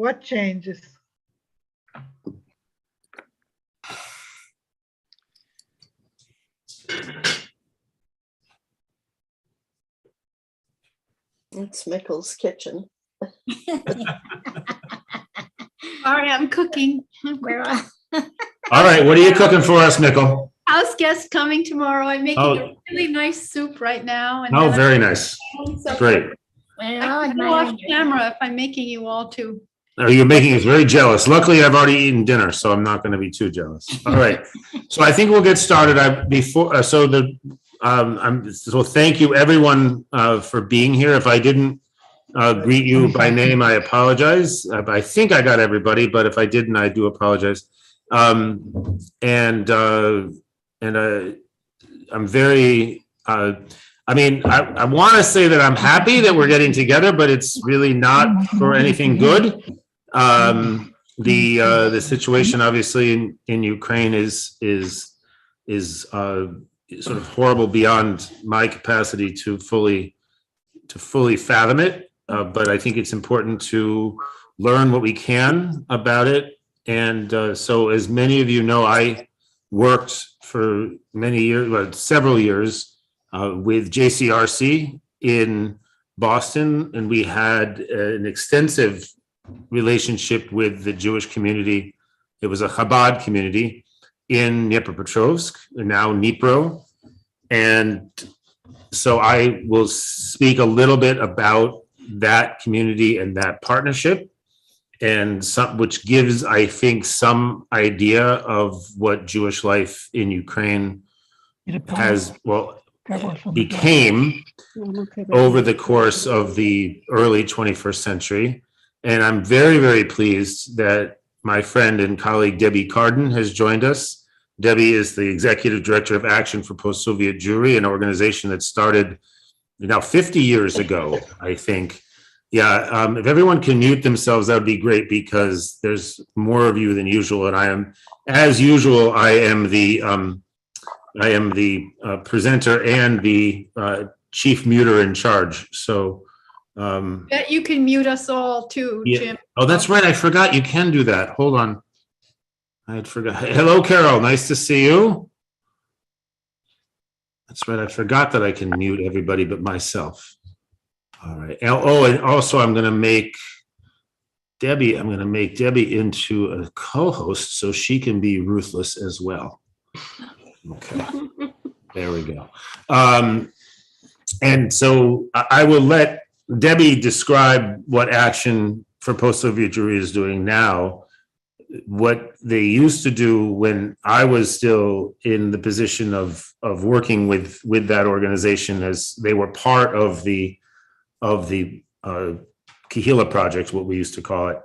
What changes? It's Mickle's kitchen. Sorry, I'm cooking. All right, what are you cooking for us, Mickle? House guest coming tomorrow. I'm making Oh. a really nice soup right now. And Oh, then very nice. so Great. I can go off camera if I'm making you all too. Oh, you're making us very jealous. Luckily, I've already eaten dinner, so I'm not going to be too jealous. All right. So I think we'll get started. So thank you everyone for being here. If I didn't greet you by name, I apologize. I think I got everybody, but if I didn't, I do apologize. I'm very, I want to say that I'm happy that we're getting together, but it's really not for anything good. The situation obviously in Ukraine is sort of horrible beyond my capacity to fully fathom it. But I think it's important to learn what we can about it. And so as many of you know, I worked for many years, well, several years with JCRC in Boston, and we had an extensive relationship with the Jewish community. It was a Chabad community in Dnipropetrovsk, now Dnipro. And so I will speak a little bit about that community and that partnership, and which gives, I think, some idea of what Jewish life in Ukraine became over the course of the early 21st century. And I'm very, very pleased that my friend and colleague Debbie Carden has joined us. Debbie is the Executive Director of Action for Post-Soviet Jewry, an organization that started now 50 years ago, I think. Yeah, if everyone can mute themselves, that would be great, because there's more of you than usual. And I am, as usual, I am the presenter and the chief muter in charge. So Bet you can mute us all too, yeah. Jim. Oh, that's right. I forgot you can do that. Hold on. I had forgot. Hello, Carol. Nice to see you. That's right. I forgot that I can mute everybody but myself. All right. Oh, and also I'm going to make Debbie into a co-host so she can be ruthless as well. Okay. There we go. And so I will let Debbie describe what Action for Post-Soviet Jewry is doing now. What they used to do when I was still in the position of working with that organization, as they were part of the Kahila project, what we used to call it,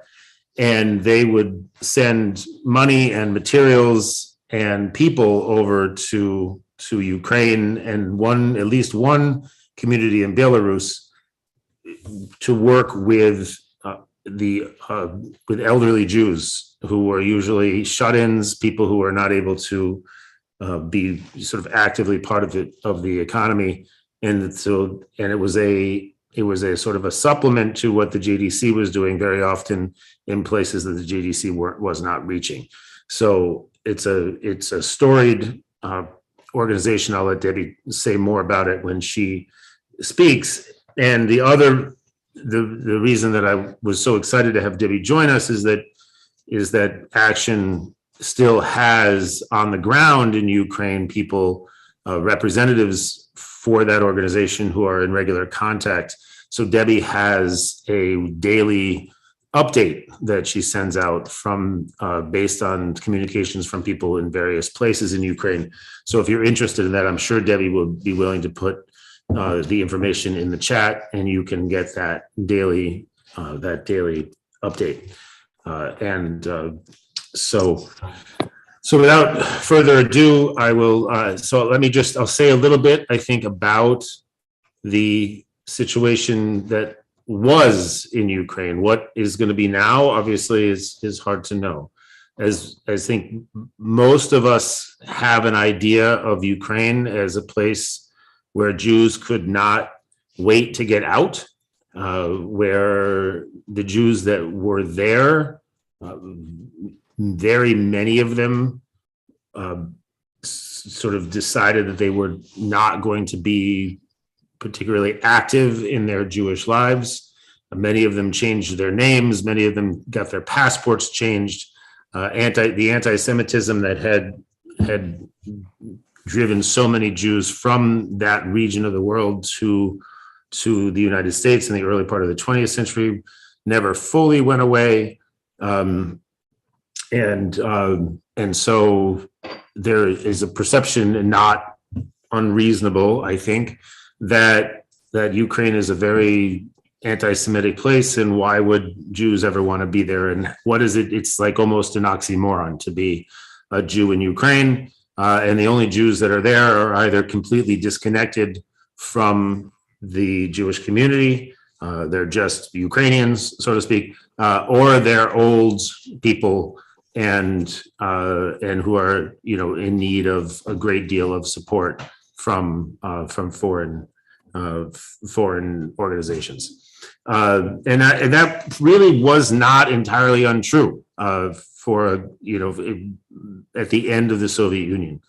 and they would send money and materials and people over to Ukraine and at least one community in Belarus to work with with elderly Jews who were usually shut-ins, people who are not able to be sort of actively part of the economy, and so it was a sort of a supplement to what the JDC was doing very often in places that the JDC was not reaching. So it's a storied organization. I'll let Debbie say more about it when she speaks. And the reason that I was so excited to have Debbie join us is that Action still has on the ground in Ukraine people, representatives for that organization who are in regular contact. So Debbie has a daily update that she sends out from based on communications from people in various places in Ukraine. So if you're interested in that, I'm sure Debbie will be willing to put the information in the chat, and you can get that daily update. So without further ado, I will. I'll say a little bit, I think, about the situation that was in Ukraine. What is going to be now, obviously, is hard to know. As I think most of us have an idea of Ukraine as a place where Jews could not wait to get out. where the Jews that were there, very many of them sort of decided that they were not going to be particularly active in their Jewish lives. Many of them changed their names. Many of them got their passports changed. The anti-Semitism that had driven so many Jews from that region of the world to the United States in the early part of the 20th century never fully went away. And so there is a perception, and not unreasonable, I think, that Ukraine is a very anti-Semitic place, and why would Jews ever want to be there? And what is it? It's like almost an oxymoron to be a Jew in Ukraine. And the only Jews that are there are either completely disconnected from the Jewish community, they're just Ukrainians, so to speak, or they're old people and who are, in need of a great deal of support from foreign organizations. And that really was not entirely untrue for at the end of the Soviet Union.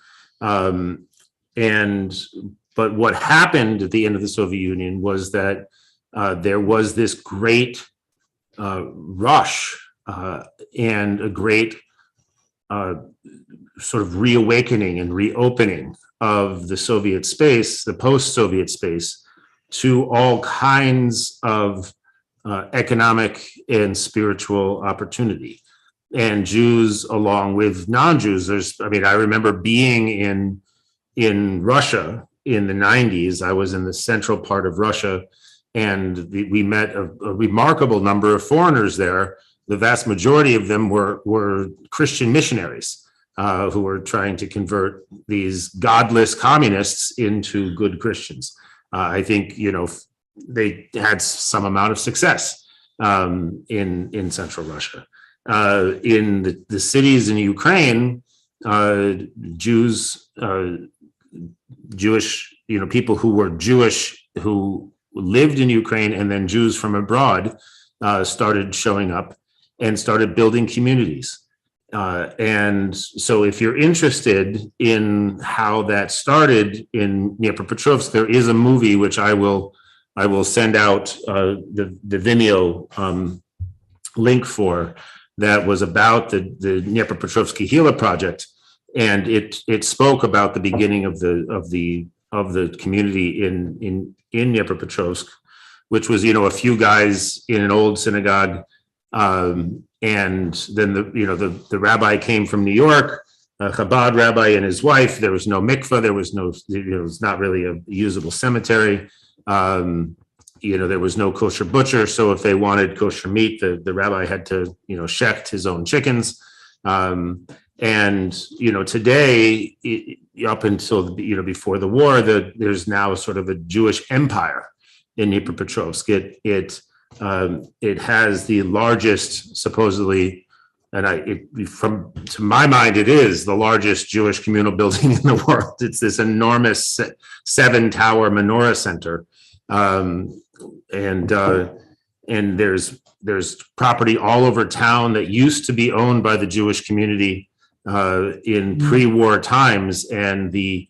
But what happened at the end of the Soviet Union was that there was this great rush and a great sort of reawakening and reopening of the Soviet space, the post-Soviet space, to all kinds of economic and spiritual opportunity. And Jews, along with non-Jews, I remember being in Russia in the 90s. I was in the central part of Russia, and we met a remarkable number of foreigners there. The vast majority of them were Christian missionaries who were trying to convert these godless communists into good Christians. I think, they had some amount of success in central Russia. In the cities in Ukraine, Jewish, people who were Jewish, who lived in Ukraine, and then Jews from abroad started showing up and started building communities. And so if you're interested in how that started in Dnipropetrovsk, there is a movie which I will send out the Vimeo link for, that was about the Dnipropetrovsk Kehillah project, and it spoke about the beginning of the community in Dnipropetrovsk, which was a few guys in an old synagogue, and then the rabbi came from New York, a Chabad rabbi and his wife. There was no mikveh, there was no, it was not really a usable cemetery. There was no kosher butcher, so if they wanted kosher meat, the rabbi had to, shecht his own chickens. Today, up until before the war, there's now sort of a Jewish empire in Dnipropetrovsk. It has the largest, supposedly, and to my mind, it is the largest Jewish communal building in the world. It's this enormous 7-tower menorah center. And there's property all over town that used to be owned by the Jewish community in pre-war times, and the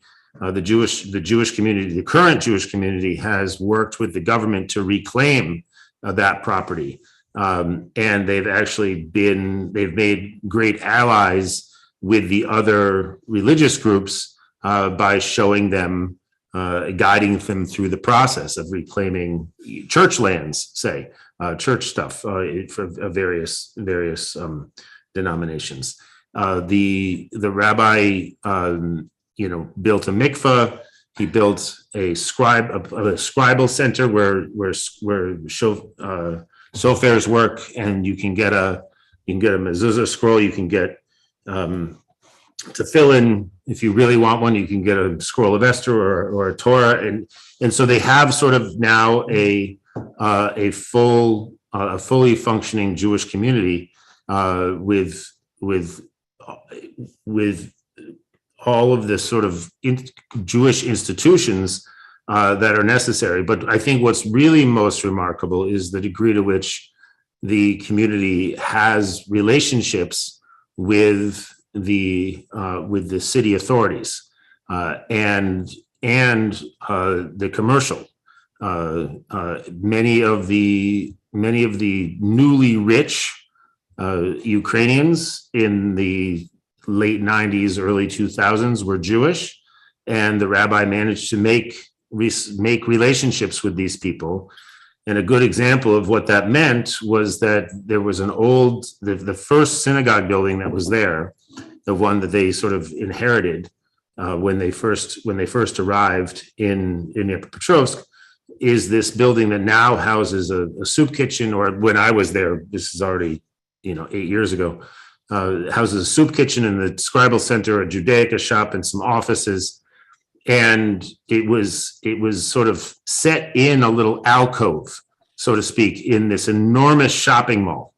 Jewish community, the current Jewish community, has worked with the government to reclaim that property, and they've made great allies with the other religious groups by showing them, guiding them through the process of reclaiming church lands, say, church stuff for various denominations. The rabbi, built a mikveh. He built a scribal center where sofars work, and you can get a mezuzah scroll. You can get tefillin. If you really want one, you can get a scroll of Esther or a Torah, and so they have sort of now a fully functioning Jewish community with all of the sort of Jewish institutions that are necessary. But I think what's really most remarkable is the degree to which the community has relationships with the city authorities and the commercial. Many of the newly rich Ukrainians in the late 90s, early 2000s were Jewish, and the rabbi managed to make relationships with these people. And a good example of what that meant was that there was the first synagogue building that was there, the one that they sort of inherited when they first arrived in Dnipropetrovsk, is this building that now houses a soup kitchen, or when I was there, this is already 8 years ago, houses a soup kitchen and the Scribal Center, a Judaica shop, and some offices. And it was sort of set in a little alcove, so to speak, in this enormous shopping mall.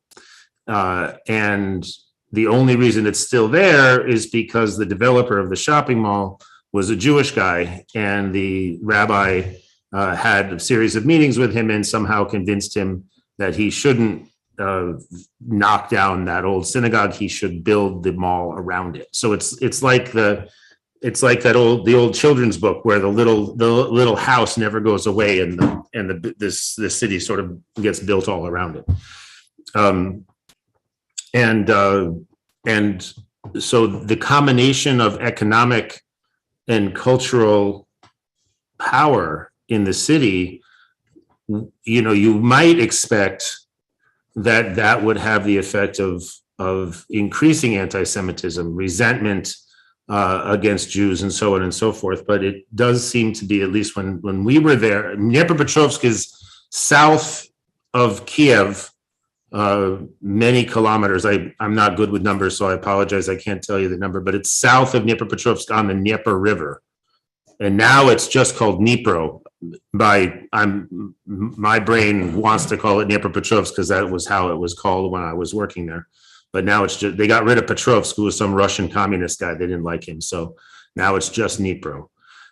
And the only reason it's still there is because the developer of the shopping mall was a Jewish guy, and the rabbi had a series of meetings with him and somehow convinced him that he shouldn't knock down that old synagogue. He should build the mall around it. So it's like the old children's book where the little house never goes away, and the city sort of gets built all around it. And so the combination of economic and cultural power in the city, you might expect that would have the effect of increasing anti-Semitism, resentment against Jews, and so on and so forth. But it does seem to be, at least when we were there, Dnipropetrovsk is south of Kiev, many kilometers. I'm not good with numbers, so I apologize. I can't tell you the number, but it's south of Dnipropetrovsk on the Dnieper River. And now it's just called Dnipro. My brain wants to call it Dnipropetrovsk because that was how it was called when I was working there. But now it's just, they got rid of Petrovsk, who was some Russian communist guy. They didn't like him. So now it's just Dnipro.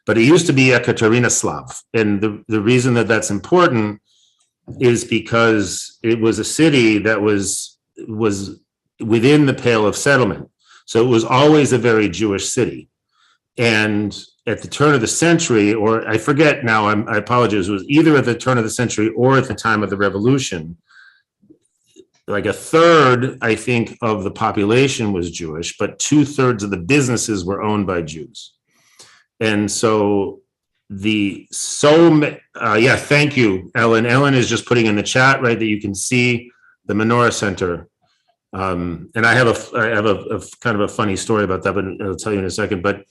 But it used to be Ekaterinoslav. And the reason that that's important is because it was a city that was within the Pale of Settlement. So it was always a very Jewish city. And at the turn of the century, or I forget now, I apologize, it was either at the turn of the century or at the time of the revolution, like a third, I think, of the population was Jewish, but 2/3 of the businesses were owned by Jews. And so thank you, Ellen. Ellen is just putting in the chat, right, that you can see the Menorah Center. And I have a kind of a funny story about that, but I'll tell you in a second. But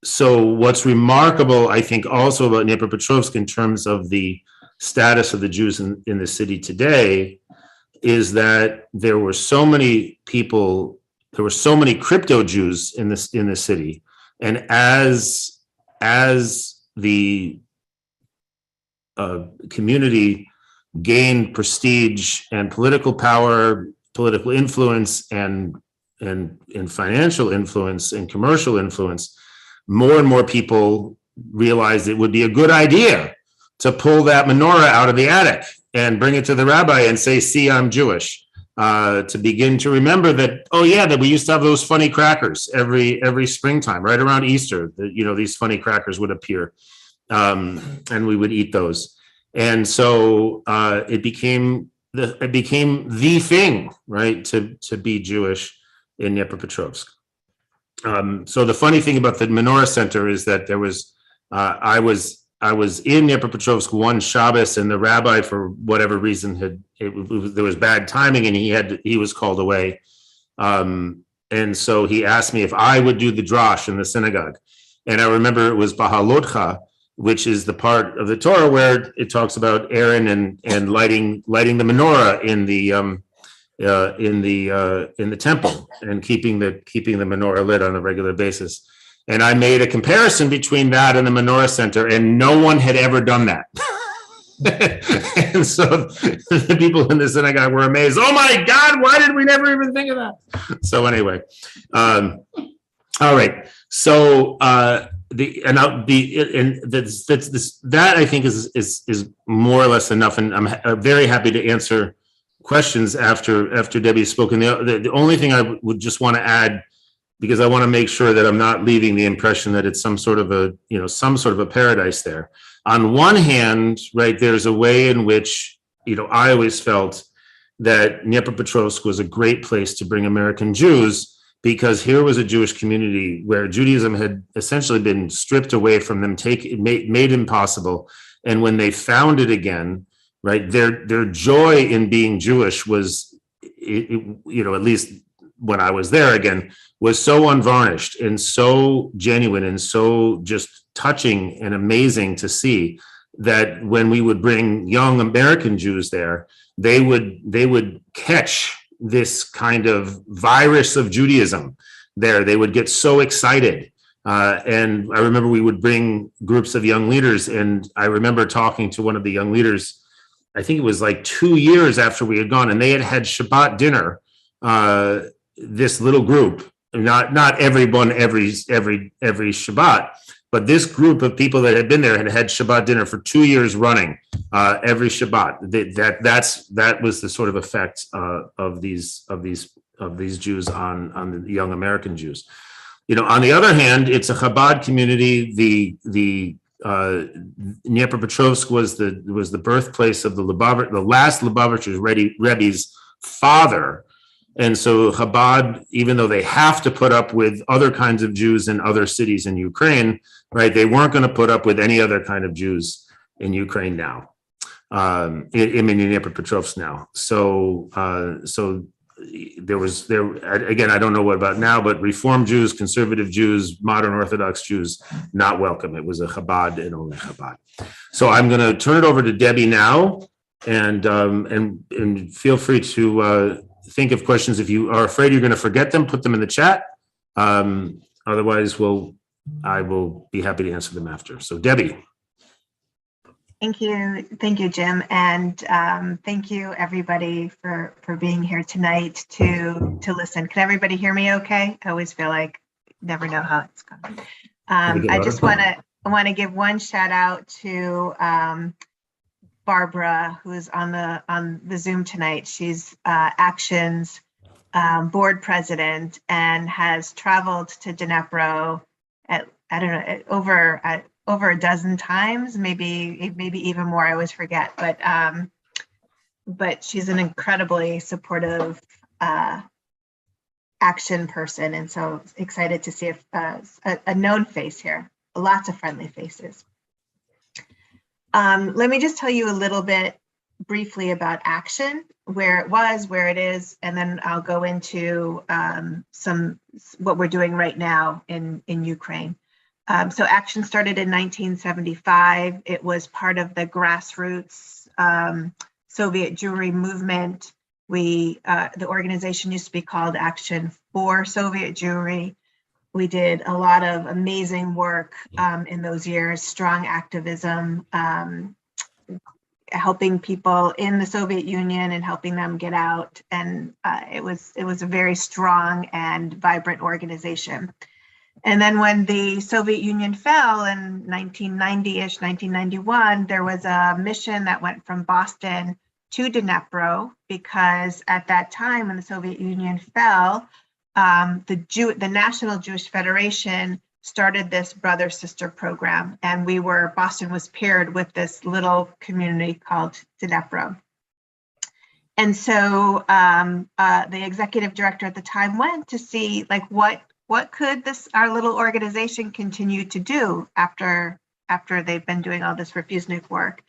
so what's remarkable, I think, also about Dnipropetrovsk in terms of the status of the Jews in the city today is that there were so many people, there were so many crypto Jews in the city. And as the community gained prestige and political power, political influence, and financial influence and commercial influence, more and more people realized it would be a good idea to pull that menorah out of the attic and bring it to the rabbi and say, "See, I'm Jewish," to begin to remember that, oh yeah, that we used to have those funny crackers every springtime, right around Easter. These funny crackers would appear, and we would eat those. And so it became the thing, right, to be Jewish in Dnipropetrovsk. So the funny thing about the Menorah Center is that there was, I was in Dnipropetrovsk one Shabbos, and the rabbi, for whatever reason, there was bad timing, and he was called away. And so he asked me if I would do the drash in the synagogue. And I remember it was Bahalotcha, which is the part of the Torah where it talks about Aaron and lighting the menorah in the temple and keeping the menorah lit on a regular basis. And I made a comparison between that and the Menorah Center, and no one had ever done that. And so the people in the synagogue were amazed. Oh my God, why did we never even think of that? So anyway, all right. So that I think is more or less enough, and I'm very happy to answer questions after Debbie's spoken. The only thing I would just want to add, because I want to make sure that I'm not leaving the impression that it's some sort of a paradise there. On one hand, right, there's a way in which, I always felt that Dnipropetrovsk was a great place to bring American Jews, because here was a Jewish community where Judaism had essentially been stripped away from them, made impossible. And when they found it again, right, their joy in being Jewish was, at least when I was there again, was so unvarnished and so genuine and so just touching and amazing to see, that when we would bring young American Jews there, they would catch this kind of virus of Judaism there. They would get so excited. And I remember we would bring groups of young leaders, and I remember talking to one of the young leaders, I think it was like 2 years after we had gone, and they had Shabbat dinner, this little group, not everyone every Shabbat, but this group of people that had been there had Shabbat dinner for 2 years running, every Shabbat. That was the sort of effect of these Jews on the young American Jews. On the other hand, it's a Chabad community. The Dnipropetrovsk was the birthplace of the last Lubavitcher Rebbe's father. And so Chabad, even though they have to put up with other kinds of Jews in other cities in Ukraine, right, they weren't going to put up with any other kind of Jews in Ukraine now, in Dnipropetrovsk now. So there again, I don't know what about now, but Reform Jews, conservative Jews, modern Orthodox Jews, not welcome. It was a Chabad and only Chabad. So I'm going to turn it over to Debbie now, and feel free to think of questions. If you are afraid you're going to forget them, put them in the chat. Otherwise, I will be happy to answer them after. So Debbie. Thank you, Jim, and thank you everybody for being here tonight to listen. Can everybody hear me okay? I always feel like never know how it's going. I just want to give one shout out to Barbara, who's on the Zoom tonight. She's Action's board president and has traveled to Dnipro at, I don't know, over a dozen times, maybe even more. I always forget, but she's an incredibly supportive Action person, and so excited to see a known face here. Lots of friendly faces. Let me just tell you a little bit briefly about Action, where it was, where it is, and then I'll go into what we're doing right now in Ukraine. So Action started in 1975. It was part of the grassroots Soviet Jewry movement. The organization used to be called Action for Soviet Jewry. We did a lot of amazing work in those years, strong activism, helping people in the Soviet Union and helping them get out. And it was a very strong and vibrant organization. And then when the Soviet Union fell in 1990-ish, 1991, there was a mission that went from Boston to Dnipro, because at that time when the Soviet Union fell, the National Jewish Federation started this brother-sister program, and Boston was paired with this little community called Dnipro. And so the executive director at the time went to see, like, what could our little organization continue to do after they've been doing all this Refusnik work.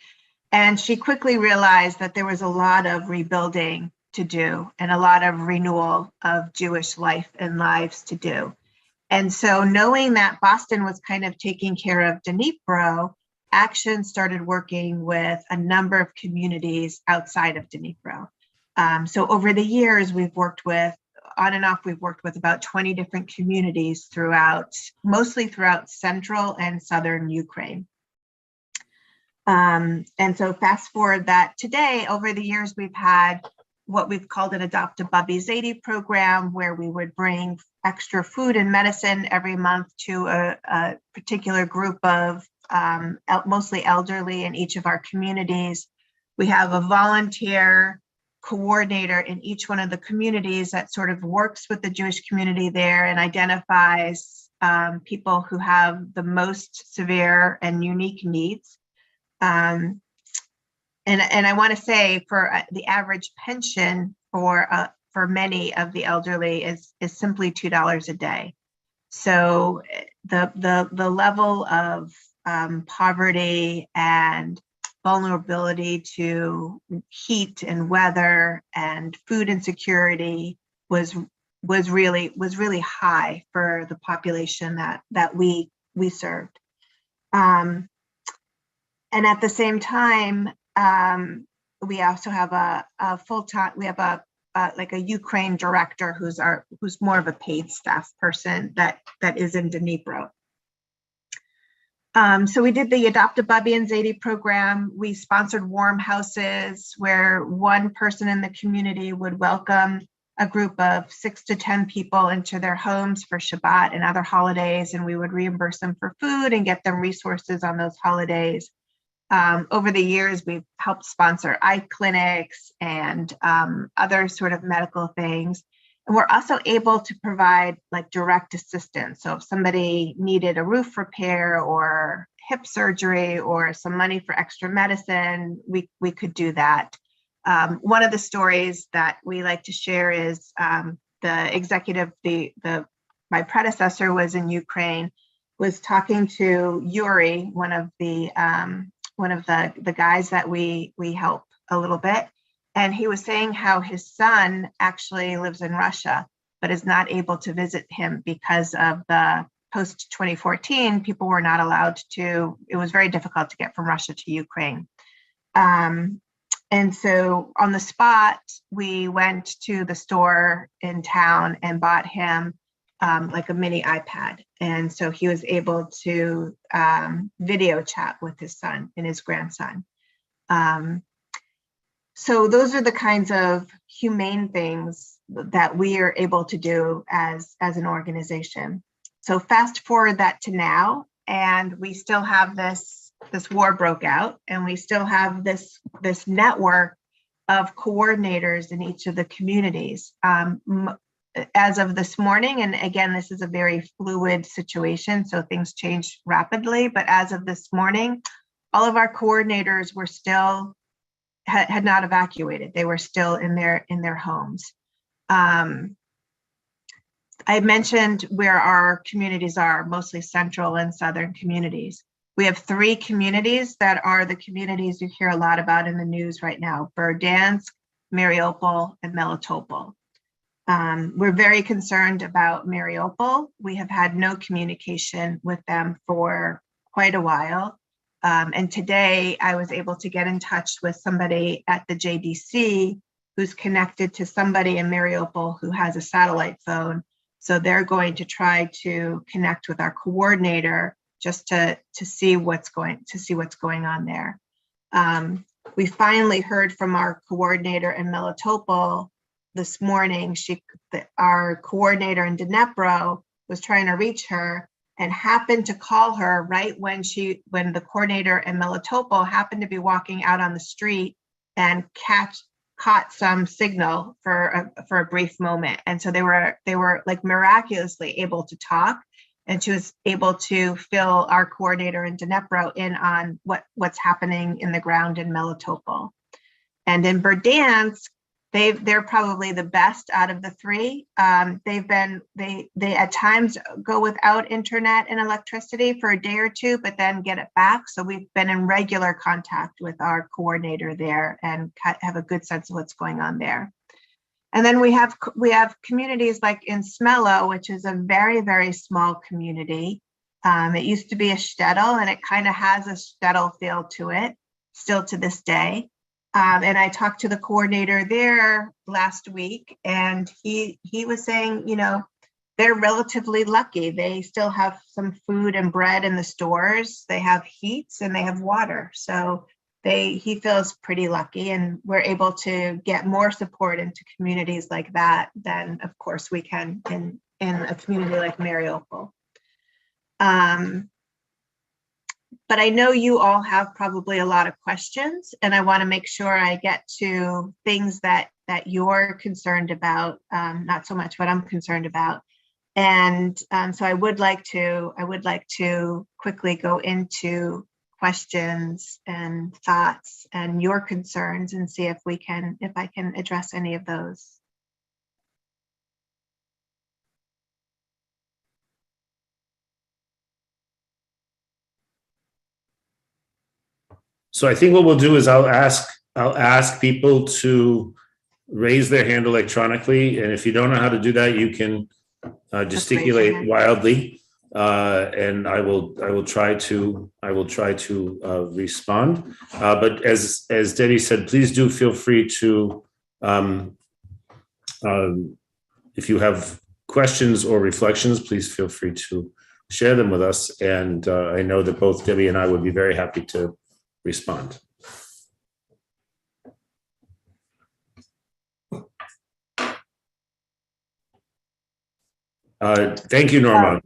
And she quickly realized that there was a lot of rebuilding to do and a lot of renewal of Jewish life and lives to do. And so knowing that Boston was kind of taking care of Dnipro, Action started working with a number of communities outside of Dnipro. So over the years, we've worked with about 20 different communities mostly throughout central and southern Ukraine. And so fast forward that today, over the years, we've had what we've called an Adopt a Bubby Zadie program, where we would bring extra food and medicine every month to a particular group of mostly elderly in each of our communities. We have a volunteer coordinator in each one of the communities that sort of works with the Jewish community there and identifies people who have the most severe and unique needs. And I want to say for the average pension for many of the elderly is simply $2 a day. So the level of poverty and vulnerability to heat and weather and food insecurity was really high for the population that we served. And at the same time, we also have a full-time, we have like a Ukraine director who's more of a paid staff person that is in Dnipro. So we did the Adopt a Bubby and Zadie program. We sponsored warm houses where one person in the community would welcome a group of 6 to 10 people into their homes for Shabbat and other holidays, and we would reimburse them for food and get them resources on those holidays. Over the years, we've helped sponsor eye clinics and other sort of medical things. And we're also able to provide like direct assistance. So if somebody needed a roof repair or hip surgery or some money for extra medicine, we could do that. One of the stories that we like to share is the executive, my predecessor was in Ukraine, was talking to Yuri, one of the guys that we help a little bit. And he was saying how his son actually lives in Russia, but is not able to visit him because of the post 2014, people were not allowed to, it was very difficult to get from Russia to Ukraine. And so on the spot, we went to the store in town and bought him like a mini iPad. And so he was able to video chat with his son and his grandson. So those are the kinds of humane things that we are able to do as an organization. So fast forward that to now, and we still have this war broke out, and we still have this network of coordinators in each of the communities. As of this morning, and again, this is a very fluid situation, so things change rapidly, but as of this morning, all of our coordinators were still had not evacuated. They were still in their homes. I mentioned where our communities are, mostly central and southern communities. We have 3 communities that are the communities you hear a lot about in the news right now: Verdansk, Mariupol, and Melitopol. We're very concerned about Mariupol. We have had no communication with them for quite a while. And today I was able to get in touch with somebody at the JDC who's connected to somebody in Mariupol who has a satellite phone. So they're going to try to connect with our coordinator just to see what's going on there. We finally heard from our coordinator in Melitopol this morning. Our coordinator in Dnipro was trying to reach her and happened to call her right when the coordinator in Melitopol happened to be walking out on the street and caught some signal for a brief moment. And so they were like miraculously able to talk, and she was able to fill our coordinator in Dnipro in on what's happening in the ground in Melitopol. And in Verdansk, they're probably the best out of the 3. They at times go without internet and electricity for a day or 2, but then get it back. So we've been in regular contact with our coordinator there and have a good sense of what's going on there. And then we have communities like in Smelo, which is a very, very small community. It used to be a shtetl, and it kind of has a shtetl feel to it still to this day. And I talked to the coordinator there last week, and he was saying, they're relatively lucky. They still have some food and bread in the stores. They have heats and they have water. So he feels pretty lucky, and we're able to get more support into communities like that than, of course, we can in a community like Mariupol. But I know you all have probably a lot of questions, and I want to make sure I get to things that you're concerned about, not so much what I'm concerned about. And so I would like to quickly go into questions and thoughts and your concerns and see if I can address any of those. So I think what we'll do is I'll ask people to raise their hand electronically, and if you don't know how to do that, you can gesticulate wildly, and I will try to respond. But as Debbie said, please do feel free to, if you have questions or reflections, please feel free to share them with us. And I know that both Debbie and I would be very happy to respond. Thank you, Norma.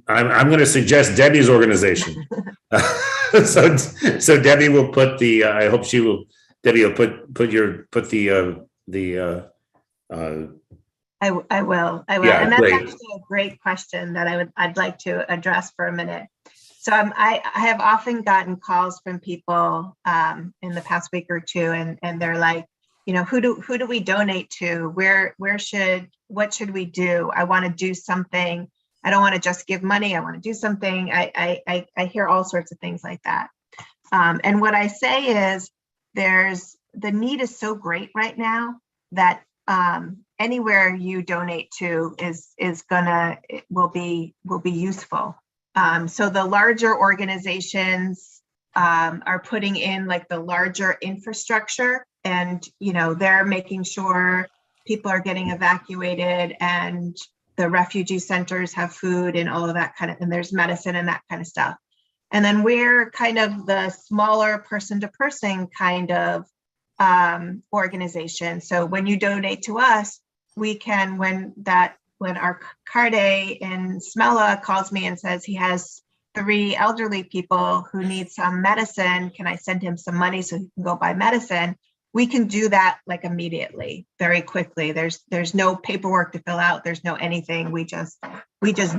I'm going to suggest Debbie's organization. So Debbie will put the. I hope she will. Debbie will put the. I will. Yeah, and that's great. actually a great question that I'd like to address for a minute. So I have often gotten calls from people in the past week or two, and they're like, you know, who do we donate to? What should we do? I want to do something. I don't want to just give money. I want to do something. I hear all sorts of things like that. And what I say is the need is so great right now that anywhere you donate to will be useful. So the larger organizations are putting in like the larger infrastructure, and they're making sure people are getting evacuated, and the refugee centers have food and all of that kind of, and there's medicine and that kind of stuff. And then we're kind of the smaller person to person kind of organization. So when you donate to us, we can, when our Carde in Smela calls me and says he has 3 elderly people who need some medicine, can I send him some money so he can go buy medicine? We can do that like immediately, very quickly. There's no paperwork to fill out. There's no anything. We just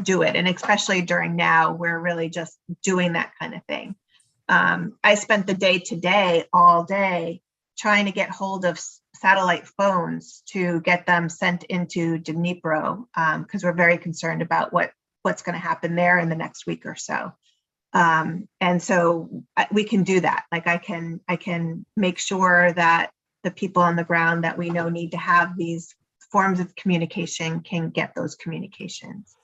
do it. And especially during now, we're really just doing that kind of thing. I spent the day today, all day, trying to get hold of satellite phones to get them sent into Dnipro, because we're very concerned about what's going to happen there in the next week or so. And so we can do that. Like I can make sure that the people on the ground that we know need to have these forms of communication can get those communications.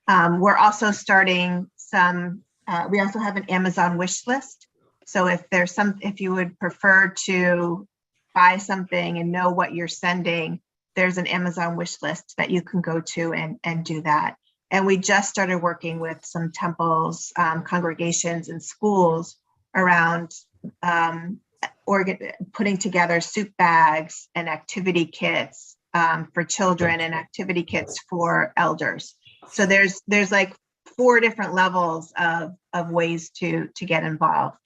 We're also starting we also have an Amazon wish list. So if you would prefer to buy something and know what you're sending, there's an Amazon wish list that you can go to and do that. And we just started working with some temples, congregations, and schools around putting together soup bags and activity kits for children and activity kits for elders. So there's like 4 different levels of ways to get involved.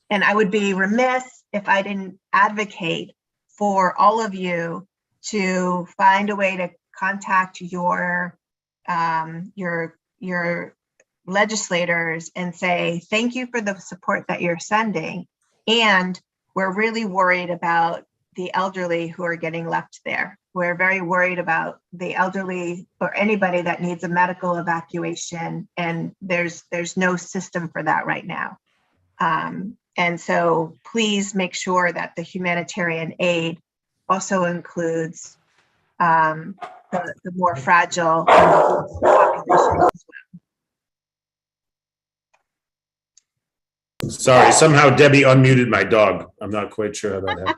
And I would be remiss if I didn't advocate for all of you to find a way to contact your legislators and say, thank you for the support that you're sending. And we're really worried about the elderly who are getting left there. We're very worried about the elderly or anybody that needs a medical evacuation. And there's no system for that right now. And so please make sure that the humanitarian aid also includes the more fragile population as well. Sorry, somehow Debbie unmuted my dog. I'm not quite sure how that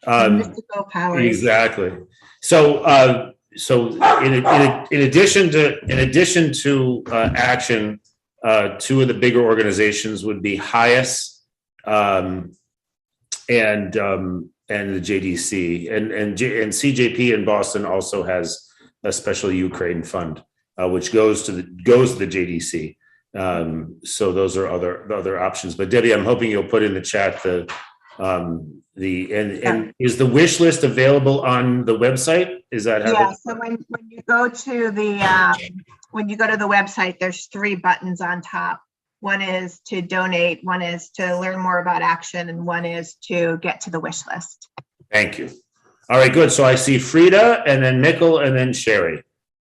happened. Mystical powers. Exactly. So, in addition to Action, 2 of the bigger organizations would be HIAS the JDC and CJP in Boston also has a special Ukraine fund, which goes to the JDC. So those are other options. But Debbie, I'm hoping you'll put in the chat is the wish list available on the website? Is that how? Yeah. So when you go to the website, there's 3 buttons on top. One is to donate, one is to learn more about action, and one is to get to the wish list. Thank you. All right, good. So I see Frida and then Mikkel and then Sherry.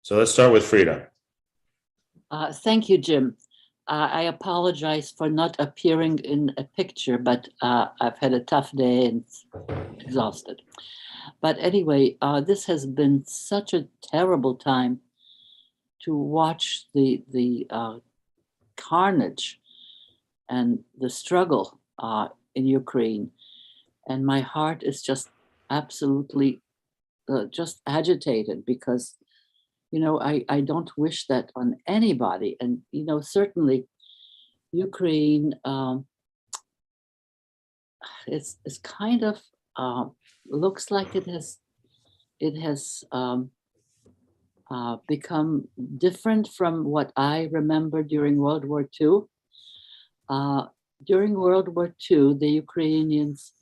So let's start with Frida. Thank you, Jim. I apologize for not appearing in a picture, but I've had a tough day and exhausted. But anyway, this has been such a terrible time to watch the carnage and the struggle in Ukraine. And my heart is just absolutely just agitated because, you know, I don't wish that on anybody. And, you know, certainly Ukraine it's kind of looks like it has become different from what I remember during World War II. During World War II, the Ukrainians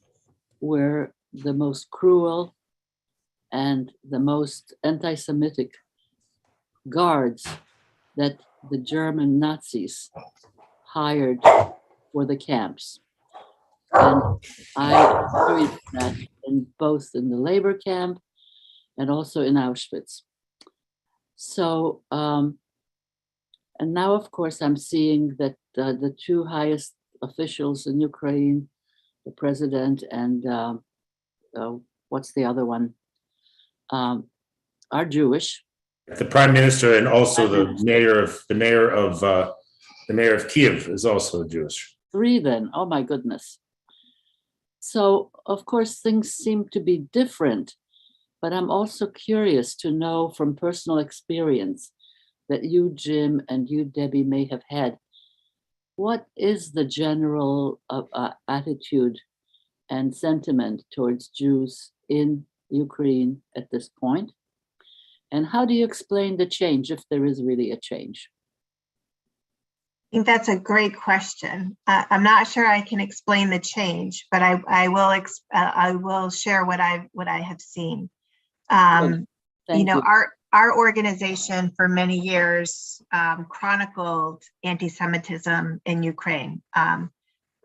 were the most cruel and the most anti-Semitic guards that the German Nazis hired for the camps. And I experienced that both in the labor camp and also in Auschwitz. So, and now, of course, I'm seeing that the 2 highest officials in Ukraine, the president and what's the other one, are Jewish. The prime minister and also the mayor of Kiev is also Jewish. 3 then, oh my goodness. So, of course, things seem to be different, but I'm also curious to know from personal experience that you, Jim, and you, Debbie, may have had. What is the general attitude and sentiment towards Jews in Ukraine at this point? And how do you explain the change, if there is really a change? I think that's a great question. I'm not sure I can explain the change, but I will share what I have seen. You know, our organization for many years chronicled anti-Semitism in Ukraine.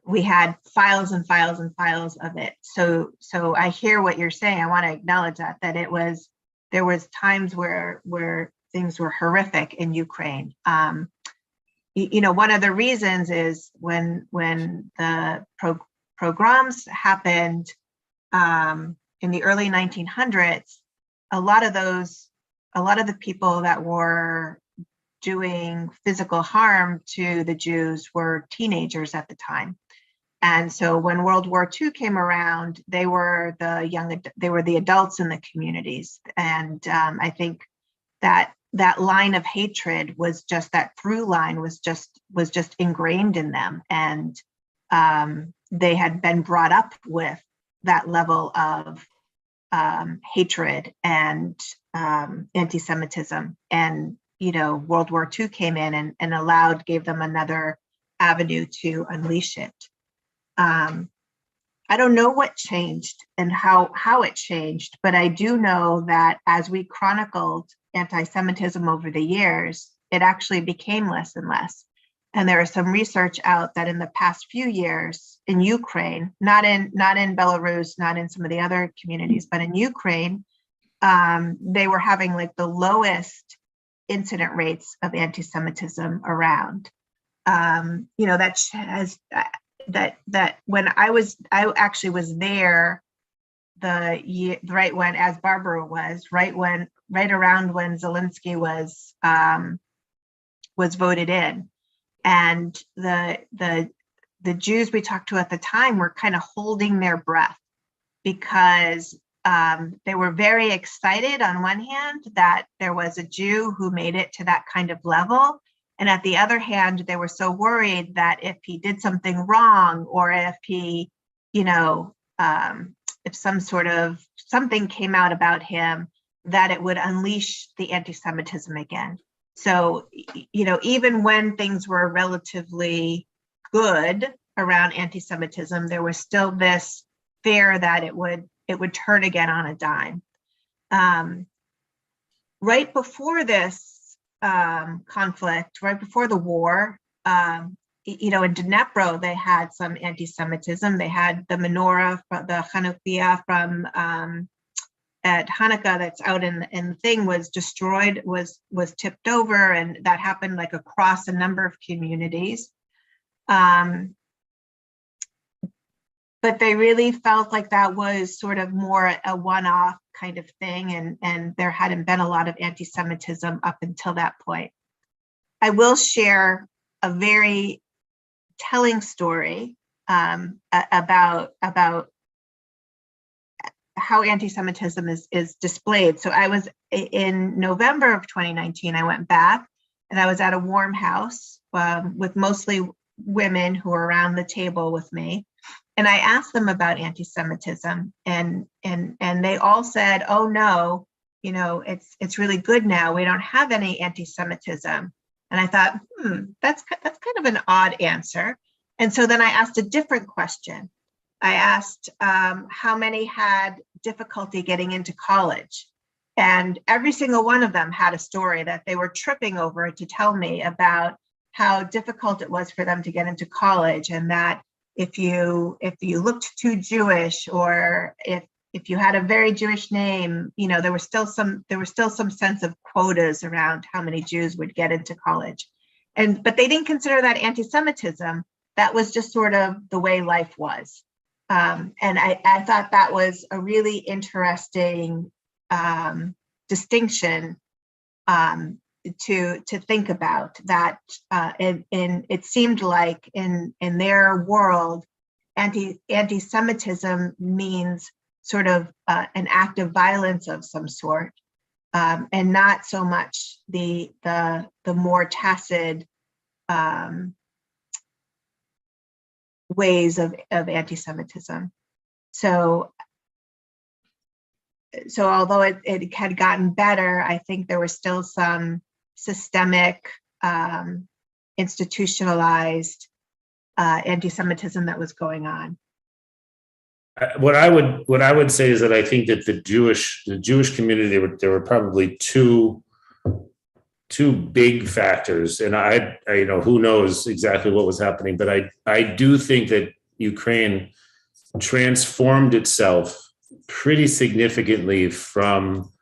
We had files and files and files of it. So I hear what you're saying. I want to acknowledge that there was times where things were horrific in Ukraine. You know, one of the reasons is when the pogroms happened in the early 1900s, a lot of the people that were doing physical harm to the Jews were teenagers at the time. And so when World War II came around, they were the adults in the communities. And I think that line of hatred was just, that through line was just ingrained in them. And they had been brought up with that level of hatred and anti-Semitism. And, you know, World War II came in and gave them another avenue to unleash it. I don't know what changed and how it changed, but I do know that as we chronicled anti-Semitism over the years, it actually became less and less. And there is some research out that in the past few years in Ukraine, not in Belarus, not in some of the other communities, but in Ukraine, they were having like the lowest incident rates of anti-Semitism around. You know, that has that when I actually was there right when, as Barbara was, right around when Zelensky was voted in. And the Jews we talked to at the time were kind of holding their breath because they were very excited on one hand that there was a Jew who made it to that kind of level. And at the other hand, they were so worried that if he did something wrong or if he, you know, if something came out about him, that it would unleash the anti-Semitism again. So, even when things were relatively good around anti-Semitism, there was still this fear that it would turn again on a dime. Right before this conflict, right before the war, in Dnipro, they had some anti-Semitism. They had the menorah, the Hanukkah from at Hanukkah that's out in the thing was destroyed, was tipped over, and that happened like across a number of communities. But they really felt like that was sort of more a one-off kind of thing, and there hadn't been a lot of anti-Semitism up until that point. I will share a very telling story about how anti-Semitism is displayed. So I was in November of 2019, I went back and I was at a warm house with mostly women who were around the table with me. And I asked them about anti-Semitism, and they all said, "Oh no, it's really good now. We don't have any anti-Semitism." And I thought, that's kind of an odd answer. And so then I asked a different question. I asked how many had difficulty getting into college, and every single one of them had a story that they were tripping over to tell me about how difficult it was for them to get into college, and that if you looked too Jewish, or if you had a very Jewish name, there was still some sense of quotas around how many Jews would get into college. But they didn't consider that anti-Semitism. That was just sort of the way life was. And I thought that was a really interesting distinction to think about, that and it seemed like in their world, anti-Semitism means sort of an act of violence of some sort, and not so much the more tacit ways of anti-Semitism. So although it had gotten better, I think there was still some systemic, institutionalized anti-Semitism that was going on. What I would say is that I think that the Jewish community, there were probably two big factors, and I who knows exactly what was happening, but I do think that Ukraine transformed itself pretty significantly from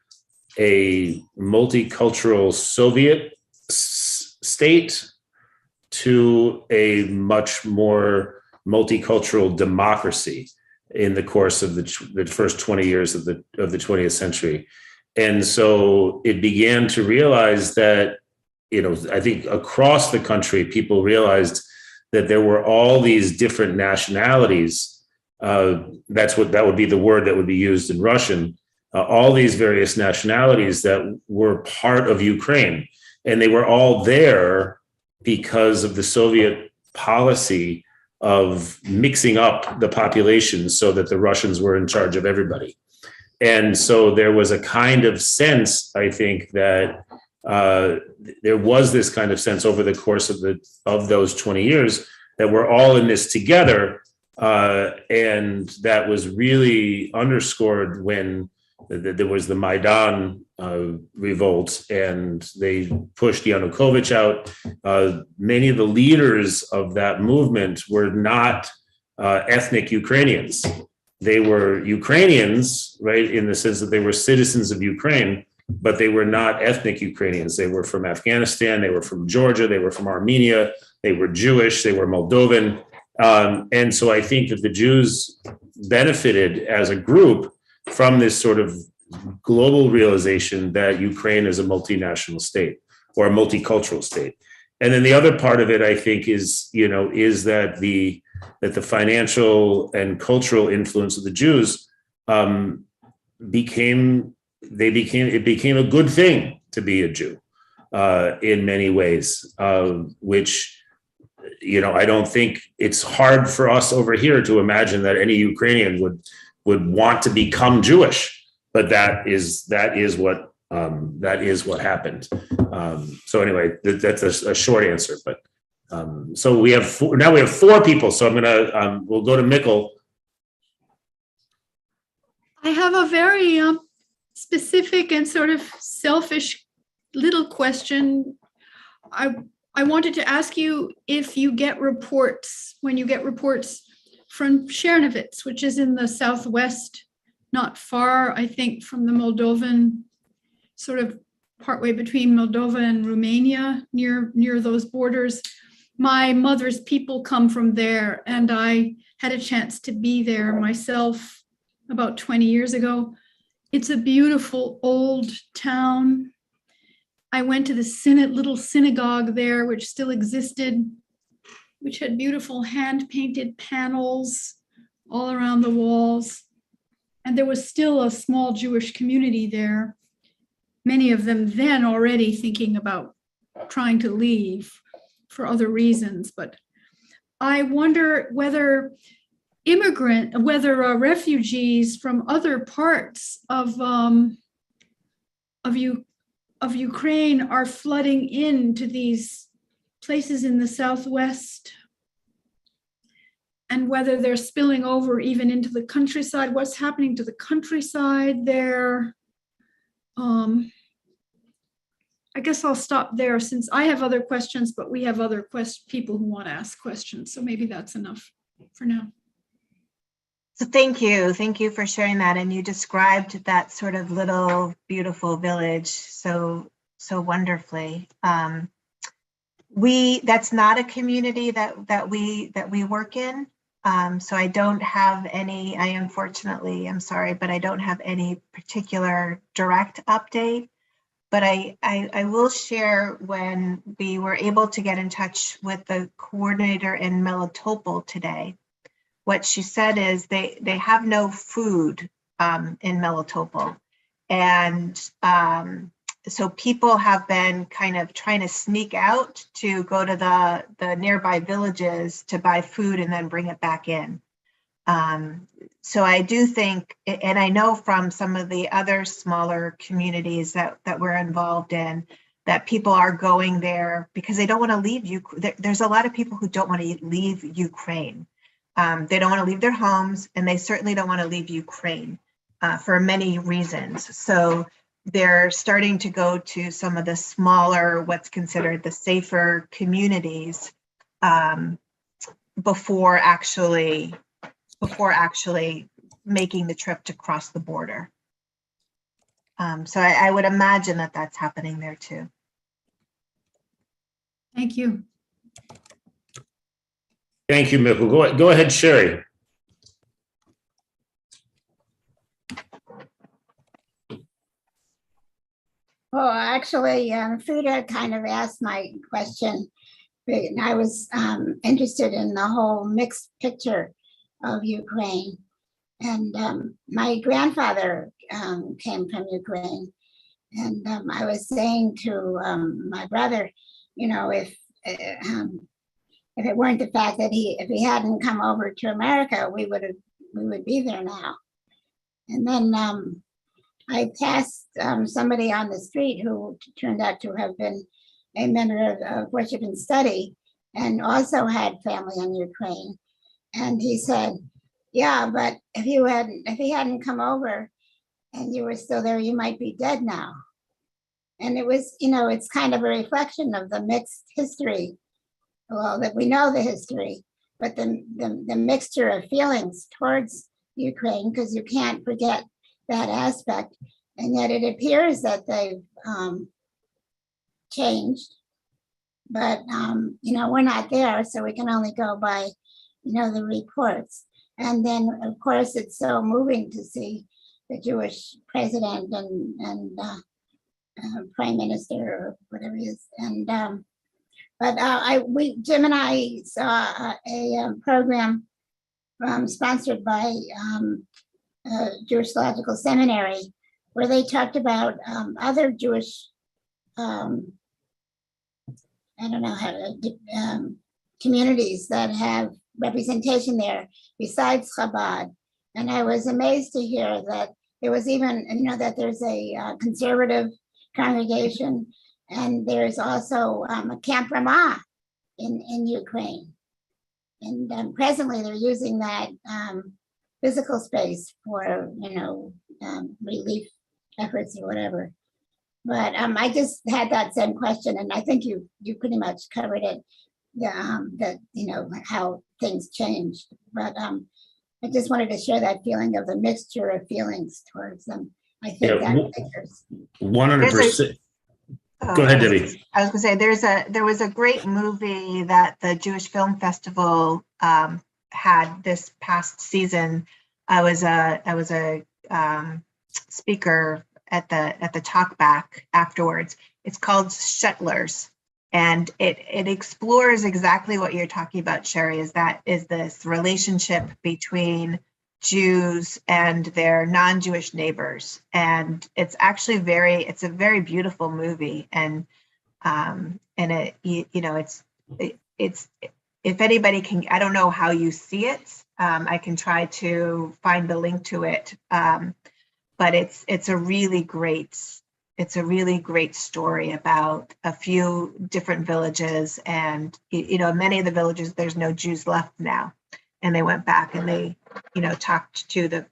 a multicultural Soviet state to a much more multicultural democracy in the course of the first 20 years of the 20th century. And so it began to realize that, I think across the country, people realized that there were all these different nationalities. That would be the word that would be used in Russian. All these various nationalities that were part of Ukraine, and they were all there because of the Soviet policy of mixing up the population so that the Russians were in charge of everybody. And so there was a kind of sense, I think, that there was this kind of sense over the course of those 20 years that we're all in this together. And that was really underscored when there was the Maidan revolt, and they pushed Yanukovych out. Many of the leaders of that movement were not ethnic Ukrainians. They were Ukrainians, right, in the sense that they were citizens of Ukraine, but they were not ethnic Ukrainians. They were from Afghanistan, they were from Georgia, they were from Armenia, they were Jewish, they were Moldovan. And so I think that the Jews benefited as a group from this sort of global realization that Ukraine is a multinational state or a multicultural state. And then the other part of it, I think, is that the financial and cultural influence of the Jews became a good thing to be a Jew in many ways, which I don't think it's hard for us over here to imagine that any Ukrainian would want to become Jewish, but that is what happened. So anyway, that's a short answer, but so we have four people. So we'll go to Mikkel. I have a very specific and sort of selfish little question. I wanted to ask you if you get reports, when you get reports from Chernovitz, which is in the southwest, not far, I think, from the Moldovan, sort of partway between Moldova and Romania, near those borders. My mother's people come from there, and I had a chance to be there myself about 20 years ago. It's a beautiful old town. I went to the little synagogue there, which still existed, which had beautiful hand-painted panels all around the walls. And there was still a small Jewish community there, many of them then already thinking about trying to leave for other reasons. But I wonder whether refugees from other parts of Ukraine are flooding into these places in the southwest, and whether they're spilling over even into the countryside. What's happening to the countryside there? I guess I'll stop there since I have other questions, but we have other people who want to ask questions. So maybe that's enough for now. So thank you for sharing that. And you described that sort of little beautiful village so wonderfully. That's not a community that we work in. So I don't have any. I'm sorry, but I don't have any particular direct update. But I will share when we were able to get in touch with the coordinator in Melitopol today. What she said is they have no food in Melitopol. And so people have been kind of trying to sneak out to go to the nearby villages to buy food and then bring it back in. So I do think, and I know from some of the other smaller communities that we're involved in, that people are going there because they don't want to leave. There's a lot of people who don't want to leave Ukraine. They don't want to leave their homes, and they certainly don't want to leave Ukraine for many reasons. So they're starting to go to some of the smaller, what's considered the safer communities before actually making the trip to cross the border. So I would imagine that that's happening there too. Thank you. Thank you, Mikkel. Go ahead, Sherry. Well, actually, Frida kind of asked my question, and I was interested in the whole mixed picture of Ukraine. And my grandfather came from Ukraine, and I was saying to my brother, if it weren't the fact that if he hadn't come over to America, we would be there now. And then I passed somebody on the street who turned out to have been a member of Worship and Study and also had family in Ukraine. And he said, yeah, but if he hadn't come over and you were still there, you might be dead now. And it was, it's kind of a reflection of the mixed history. Well, that we know the history, but the mixture of feelings towards Ukraine, because you can't forget that aspect. And yet it appears that they've changed, but we're not there, so we can only go by the reports. And then of course it's so moving to see the Jewish president and prime minister or whatever he is. And but Jim and I saw a program sponsored by Jewish Theological Seminary, where they talked about other Jewish, I don't know how to communities that have representation there besides Chabad. And I was amazed to hear that there was even, that there's a conservative congregation, and there's also a Camp Ramah in Ukraine. And presently they're using that physical space for, relief efforts or whatever. But I just had that same question, and I think you pretty much covered it. That how things changed. But I just wanted to share that feeling of the mixture of feelings towards them. I think Yeah, that matters. 100%. Oh, Go ahead, Debbie. I was gonna say there was a great movie that the Jewish Film Festival had this past season. I was a speaker at the talk back afterwards. It's called Shettlers, and it explores exactly what you're talking about, Sherry. Is this relationship between Jews and their non-Jewish neighbors, and it's actually it's a very beautiful movie, and it's if anybody can, I don't know how you see it. I can try to find the link to it, but it's a really great story about a few different villages, and many of the villages there's no Jews left now, and they went back and they talked to the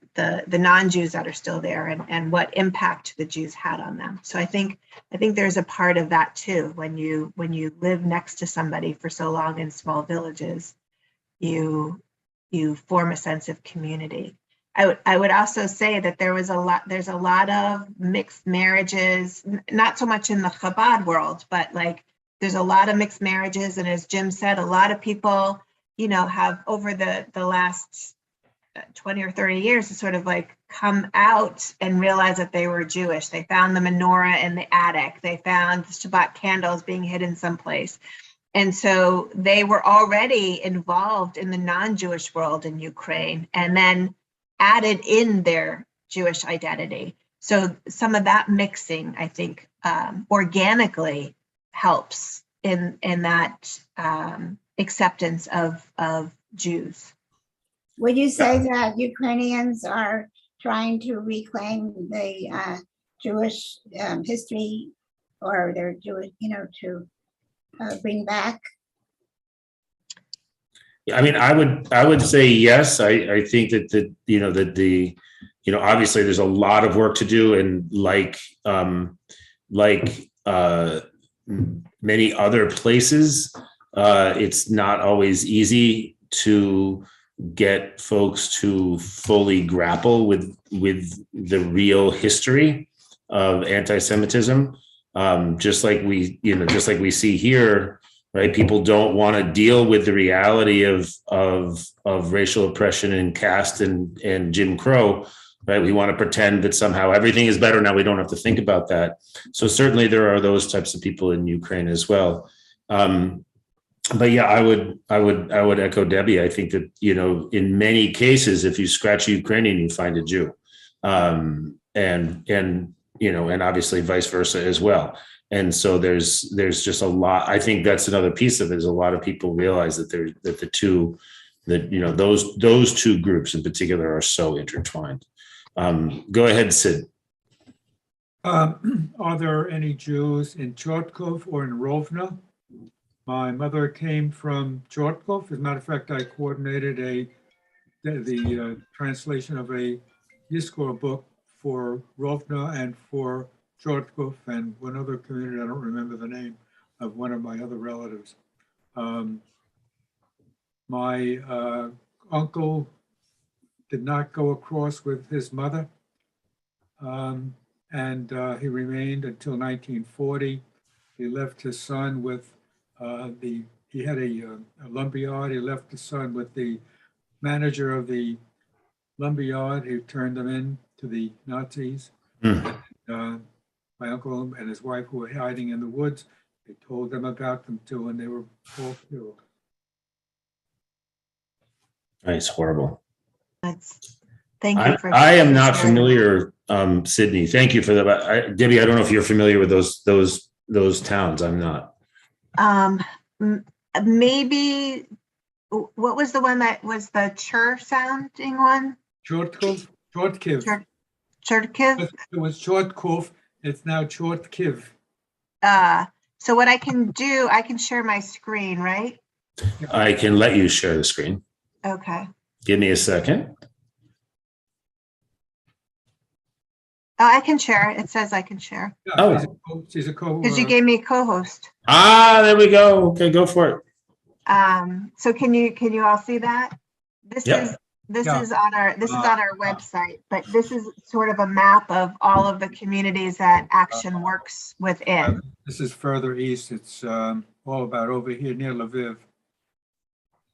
non-Jews that are still there, and what impact the Jews had on them. So I think there's a part of that too. When you live next to somebody for so long in small villages, you form a sense of community. I would also say that there's a lot of mixed marriages, not so much in the Chabad world, but like there's a lot of mixed marriages. And as Jim said, a lot of people, have over the last 20 or 30 years to sort of like come out and realize that they were Jewish. They found the menorah in the attic. They found the Shabbat candles being hidden someplace. And so they were already involved in the non-Jewish world in Ukraine, and then added in their Jewish identity. So some of that mixing, I think, organically helps in that acceptance of Jews. Would you say that Ukrainians are trying to reclaim the Jewish history, or their Jewish, to bring back? I mean, I would say yes. I think that obviously there's a lot of work to do, and like many other places, it's not always easy to get folks to fully grapple with the real history of anti-Semitism. Just like we see here. Right, people don't want to deal with the reality of racial oppression and caste and Jim Crow. Right, we want to pretend that somehow everything is better now. We don't have to think about that. So certainly there are those types of people in Ukraine as well. But yeah, I would echo Debbie. I think that in many cases, if you scratch Ukrainian, you find a Jew, and obviously vice versa as well. And so there's just a lot. I think that's another piece of it, is a lot of people realize that those two groups in particular are so intertwined. Go ahead, Sid. Are there any Jews in Chortkov or in Rovna? My mother came from Chortkov. As a matter of fact, I coordinated the translation of a Yizkor book for Rovna and for Chortkov and one other community. I don't remember the name of one of my other relatives. My uncle did not go across with his mother, and he remained until 1940. He left his son with he had a lumberyard. He left his son with the manager of the lumberyard, who turned them in to the Nazis. My uncle and his wife, who were hiding in the woods, they told them about them too, and they were all killed. It's horrible. Thank you for. I am not familiar, Sydney. Thank you for that. Debbie, I don't know if you're familiar with those towns. I'm not. maybe, what was the one that was the chur sounding one? Chortkov, Chortkiv. Cherkiv? It was Chortkov, it's now Chortkiv. So what I can do, I can share my screen, right? I can let you share the screen. Okay. Give me a second. Oh, I can share. It says I can share. Yeah, Oh. she's a co. Because you gave me a co-host. There we go. Okay, go for it. So can you all see that? This Yep. is this Yeah. is on our website, but this is sort of a map of all of the communities that Action works within. This is further east. It's all about over here near Lviv.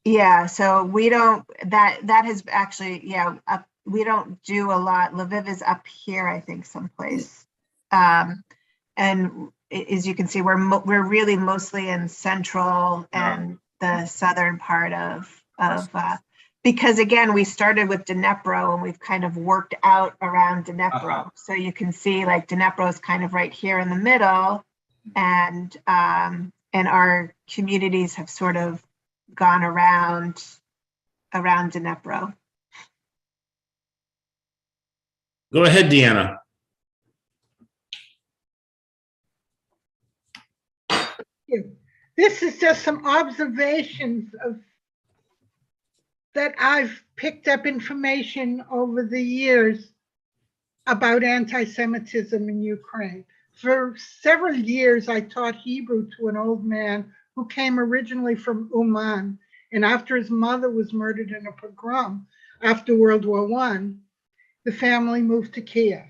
Yeah, so we don't, that has actually, yeah, we don't do a lot. Lviv is up here, I think, someplace. And as you can see, we're really mostly in central and the southern part of because again, we started with Dnepro and we've kind of worked out around Dnepro. So you can see like Dnepro is kind of right here in the middle, and our communities have sort of gone around Dnepro. Go ahead, Deanna. This is just some observations that I've picked up information over the years about anti-Semitism in Ukraine. For several years, I taught Hebrew to an old man who came originally from Uman. And after his mother was murdered in a pogrom after World War I, the family moved to Kiev.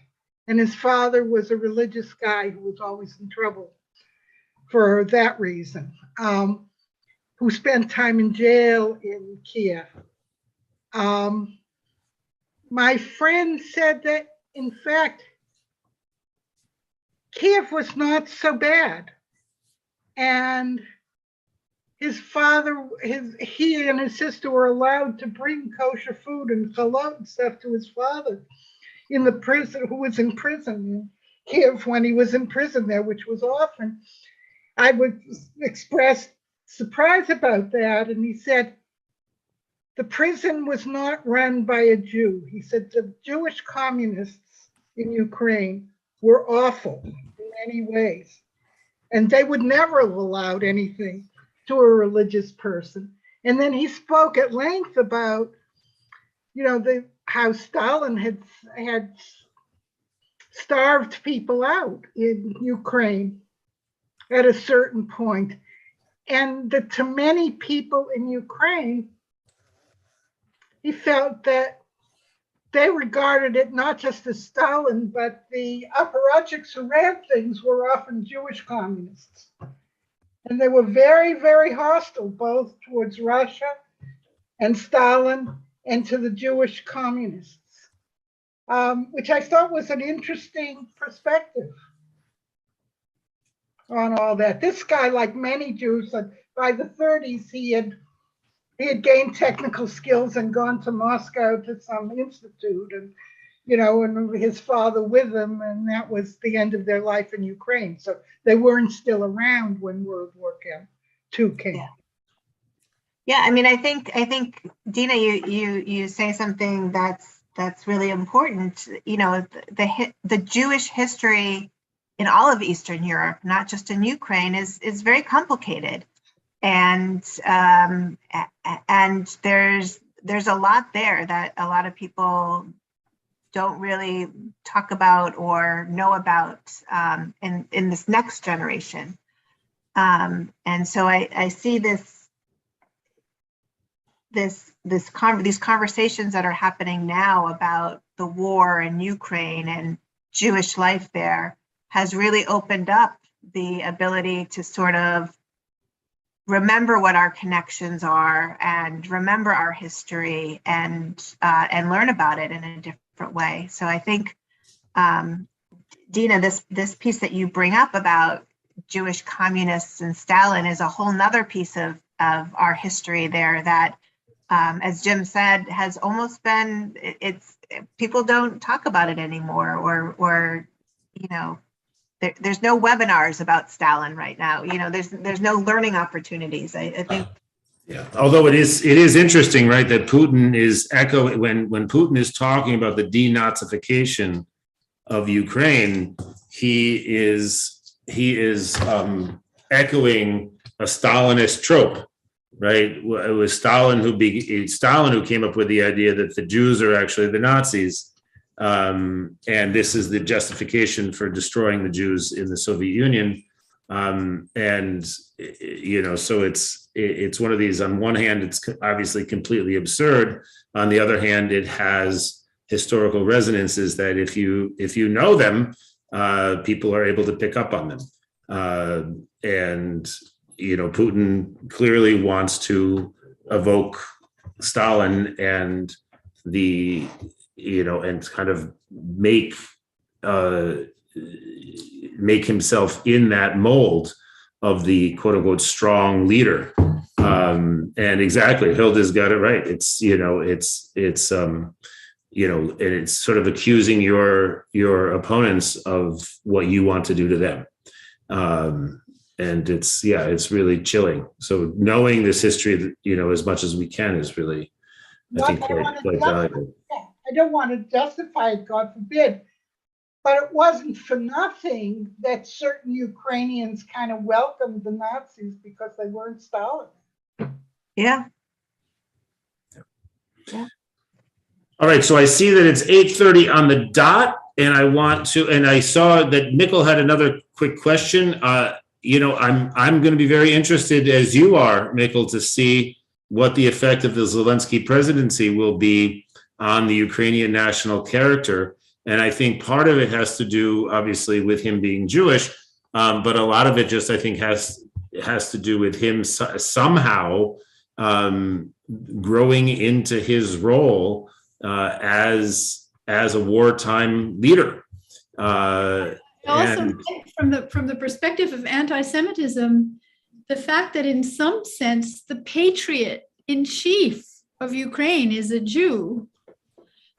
And his father was a religious guy who was always in trouble for that reason, who spent time in jail in Kiev. My friend said that, in fact, Kiev was not so bad. And his father, he and his sister were allowed to bring kosher food and chalot and stuff to his father in the prison, who was in prison in Kiev when he was in prison there, which was often. I would express surprise about that. And he said, the prison was not run by a Jew. He said the Jewish communists in Ukraine were awful in many ways. And they would never have allowed anything to a religious person. And then he spoke at length about, how Stalin had starved people out in Ukraine at a certain point. And that to many people in Ukraine, he felt that they regarded it not just as Stalin, but the apparatchiks who ran things were often Jewish communists. And they were very, very hostile, both towards Russia and Stalin and to the Jewish communists, which I thought was an interesting perspective on all that. This guy, like many Jews, by the 30s, he had gained technical skills and gone to Moscow to some institute, and and his father with him, and that was the end of their life in Ukraine. So they weren't still around when World War II came. Yeah, I mean, I think Dina, you say something that's really important. The Jewish history in all of Eastern Europe, not just in Ukraine, is very complicated. And there's a lot there that a lot of people don't really talk about or know about in this next generation. And so I see these conversations that are happening now about the war in Ukraine and Jewish life there has really opened up the ability to sort of remember what our connections are and remember our history and learn about it in a different way. So I think, Dina, this piece that you bring up about Jewish communists and Stalin is a whole nother piece of our history there that, as Jim said, has almost been, people don't talk about it anymore, or there's no webinars about Stalin right now. There's no learning opportunities. I think. Yeah, although it is interesting, right, that Putin is echoing when Putin is talking about the denazification of Ukraine, he is echoing a Stalinist trope, right? It was Stalin who came up with the idea that the Jews are actually the Nazis, and this is the justification for destroying the Jews in the Soviet Union. So it's one of these, on one hand, it's obviously completely absurd. On the other hand, it has historical resonances that if you know them, people are able to pick up on them. Putin clearly wants to evoke Stalin and and kind of make himself in that mold of the quote unquote strong leader. And exactly, Hilda's got it right. It's and it's sort of accusing your opponents of what you want to do to them. And it's really chilling. So knowing this history, as much as we can is really, I think, quite valuable. I don't want to justify it, God forbid, but it wasn't for nothing that certain Ukrainians kind of welcomed the Nazis because they weren't Stalin. Yeah. All right, so I see that it's 8:30 on the dot, and I saw that Mikkel had another quick question. I'm going to be very interested, as you are, Mikkel, to see what the effect of the Zelensky presidency will be on the Ukrainian national character. And I think part of it has to do, obviously, with him being Jewish, but a lot of it just, I think, has to do with him somehow growing into his role as a wartime leader. Also, from the perspective of anti-Semitism, the fact that in some sense the patriot in chief of Ukraine is a Jew.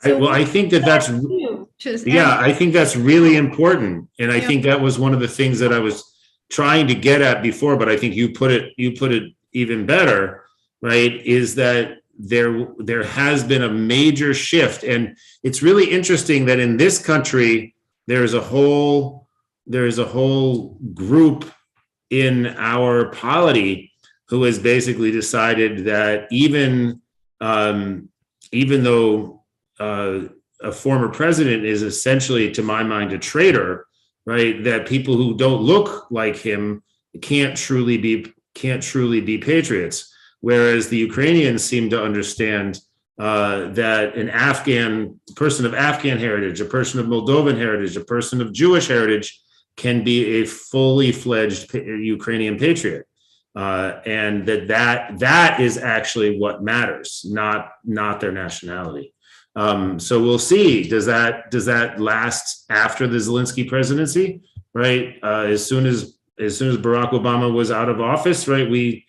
I think that's I think that's really important, and I think that was one of the things that I was trying to get at before, but I think you put it even better, right? Is that there has been a major shift, and it's really interesting that in this country there is a whole group in our polity who has basically decided that even though a former president is essentially, to my mind, a traitor, right? That people who don't look like him can't truly be patriots. Whereas the Ukrainians seem to understand that an person of Afghan heritage, a person of Moldovan heritage, a person of Jewish heritage can be a fully fledged Ukrainian patriot. And that is actually what matters, not their nationality. So we'll see. Does that last after the Zelensky presidency? Right. As soon as Barack Obama was out of office, right, we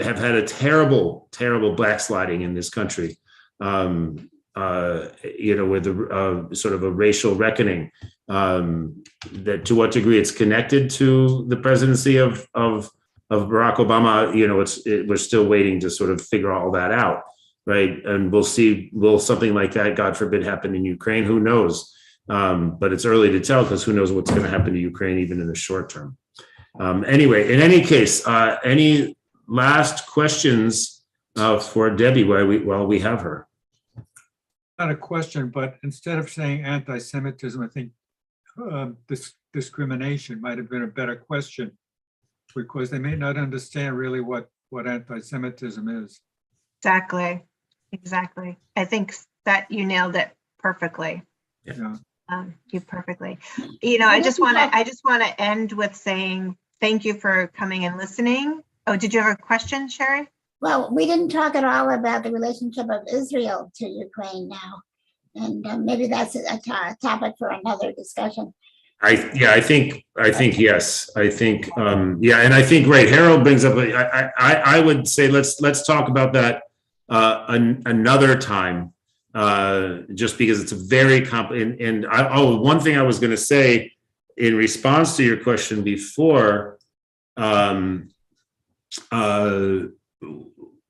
have had a terrible backsliding in this country. With sort of a racial reckoning. That to what degree it's connected to the presidency of Barack Obama, we're still waiting to sort of figure all that out. Right. And we'll see, will something like that, God forbid, happen in Ukraine? Who knows? But it's early to tell, because who knows what's going to happen to Ukraine even in the short term. Anyway, in any case, any last questions for Debbie while we have her? Not a question, but instead of saying anti-Semitism, I think this discrimination might have been a better question, because they may not understand really what anti-Semitism is. Exactly. I think that you nailed it perfectly. Yeah. You perfectly. I just want to end with saying thank you for coming and listening. Oh, did you have a question, Sherry? Well, we didn't talk at all about the relationship of Israel to Ukraine now. And maybe that's a topic for another discussion. I think yes. I think and I think right. Harold brings up. I would say let's talk about that another time. Just because it's a very one thing I was going to say in response to your question before,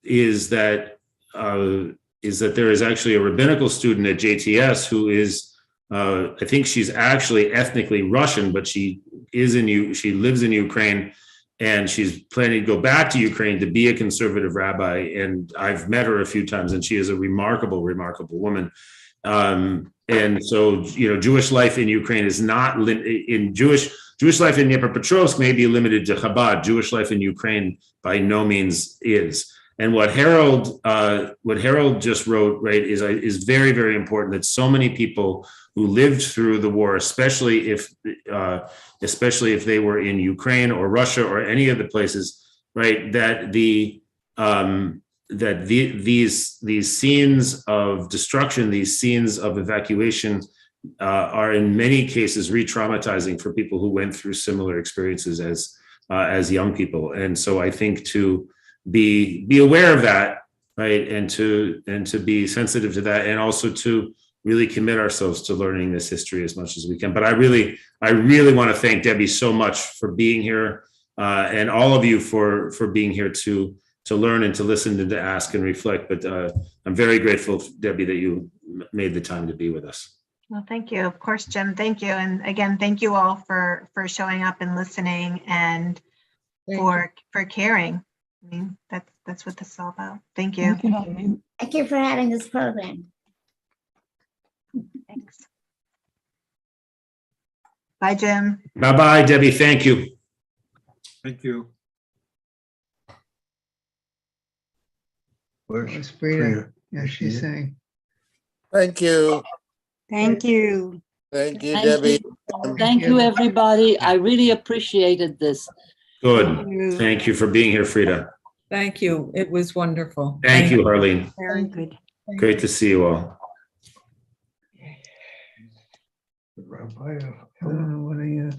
is that there is actually a rabbinical student at JTS who is, I think she's actually ethnically Russian, but she lives in Ukraine, and she's planning to go back to Ukraine to be a conservative rabbi. And I've met her a few times, and she is a remarkable, remarkable woman. And so, Jewish life in Ukraine is not in Jewish life in Dnipropetrovsk may be limited to Chabad. Jewish life in Ukraine by no means is. And what Harold just wrote, right, is very, very important. That so many people who lived through the war, especially if they were in Ukraine or Russia or any of the places, right, that these scenes of destruction, these scenes of evacuation, are in many cases re-traumatizing for people who went through similar experiences as young people. And so I think to be aware of that, right, and to be sensitive to that, and also to really commit ourselves to learning this history as much as we can. But I really want to thank Debbie so much for being here, and all of you for being here to learn and to listen and to ask and reflect. But I'm very grateful, Debbie, that you made the time to be with us. Well, thank you. Of course, Jim, thank you. And again, thank you all for showing up and listening, and for caring. I mean, that's what this is all about. Thank you. Thank you for having this program. Thanks. Bye, Jim. Bye-bye, Debbie. Thank you. Thank you. Where's Frida? Yeah, she's saying. Thank you. Thank you. Thank you, Thank Debbie. Thank you, everybody. I really appreciated this. Good. Thank you for being here, Frida. Thank you. It was wonderful. Thank you, Harleen. Very good. Great to see you all. Rabbi, what are you?